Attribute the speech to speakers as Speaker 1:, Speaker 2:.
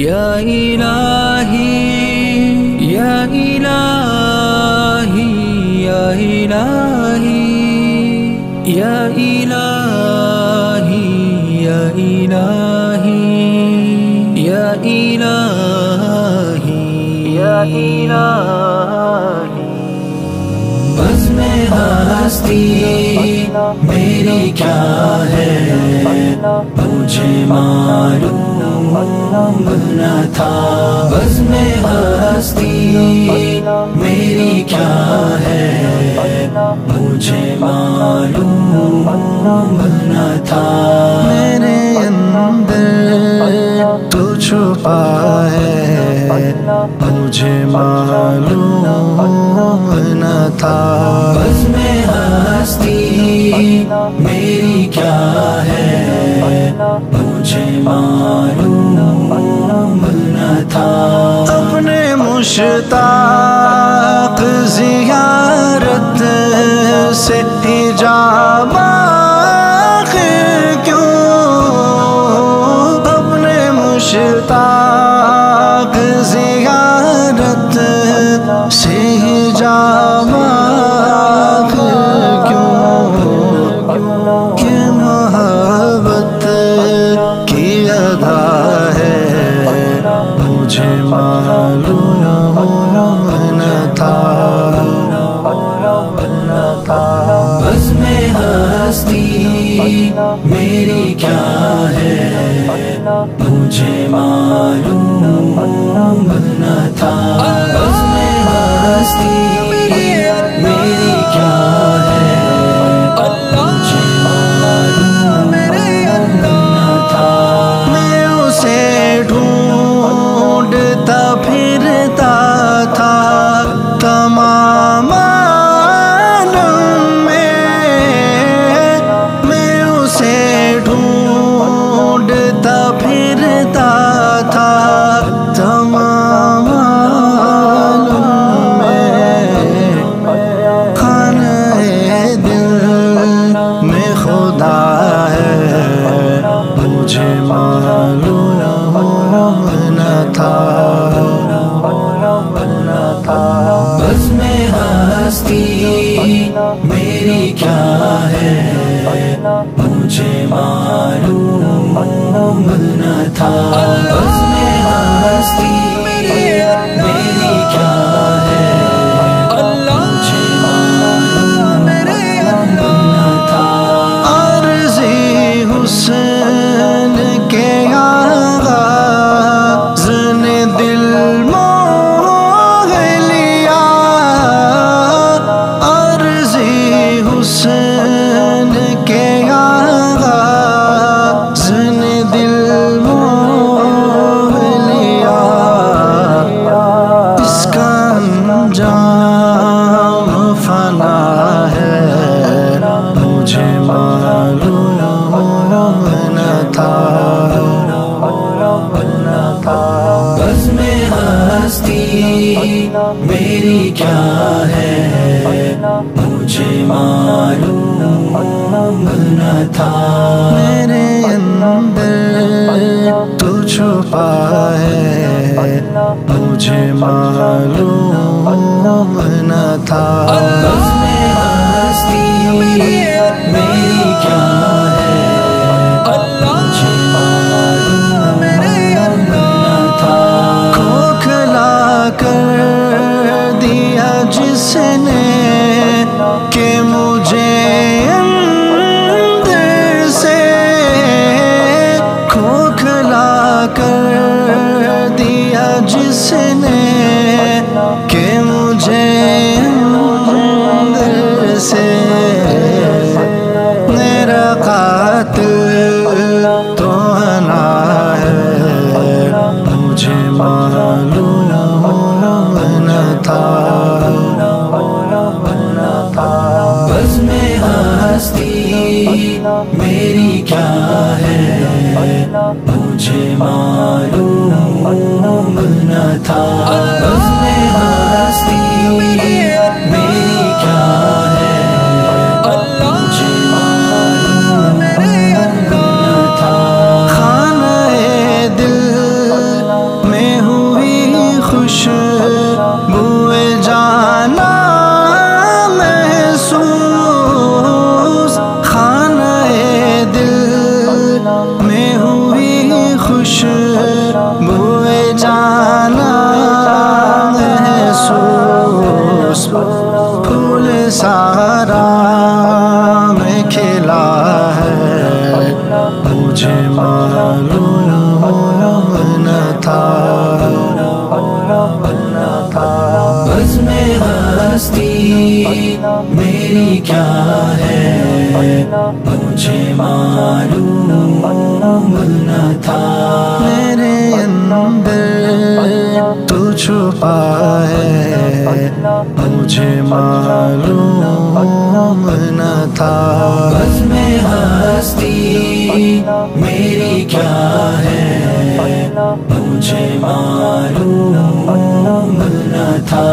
Speaker 1: یا الہی یا الہی یا الہی یا الہی یا الہی یا الہی یا الہی بزم ہستی میری کیا ہے مجھے معلوم نہ تھا بزم ہستی میری کیا ہے مجھے معلوم نہ تھا میرے اندر تو چھپا ہے مجھے معلوم نہ تھا بزم ہستی میری کیا ہے مجھے معلوم نہ تھا اپنے مشتاق زیارت سے حجاب آخر کیوں اپنے مشتاق زیارت سے حجاب آخر کیوں کہ محبت کی ادا ہے مجھے معلوم نہ تھا بزم ہستی میری کیا ہے مجھے معلوم نہ تھا بزم ہستی میری کیا ہے مجھے معلوم نہ تھا میں اسے ڈھونڈتا پھرتا تھا تمام عالم میں اسے ڈھونڈتا پھرتا تھا تمام عالم میں خانہ دل میں خدا ہے مجھے معلوم نہ تھا بزم ہستی میری کیا ہے مجھے معلوم نہ تھا بزم ہستی میری کیا ہے مجھے معلوم نہ تھا عارضی حسن کے آغاز نے دل موہ لیا عارضی حسن کے آغاز نے دل موہ لیا اس کا انجام فنا ہے مجھے معلوم نہ تھا بزم ہستی میری کیا ہے مجھے معلوم نہ تھا میرے اندر تو چھپا ہے مجھے معلوم نہ تھا بزم ہستی میری کیا ہے مجھے معلوم نہ تھا کھوکھلا کر دیا جس نے کہ مجھے اندر سے کھوکھلا کر دیا جس نے کہ مجھے اندر سے میرا قاتل تو انا ہے مجھے معلوم نہ تھا بزم ہستی میری کیا ہے مجھے معلوم نہ تھا بزم ہستی میری کیا ہے میں ہستی میری کیا ہے مجھے معلوم نہ تھا،
Speaker 2: میرے اندر تو چھپا ہے مجھے معلوم نہ تھا،
Speaker 1: بزم ہستی میری کیا ہے مجھے معلوم نہ تھا۔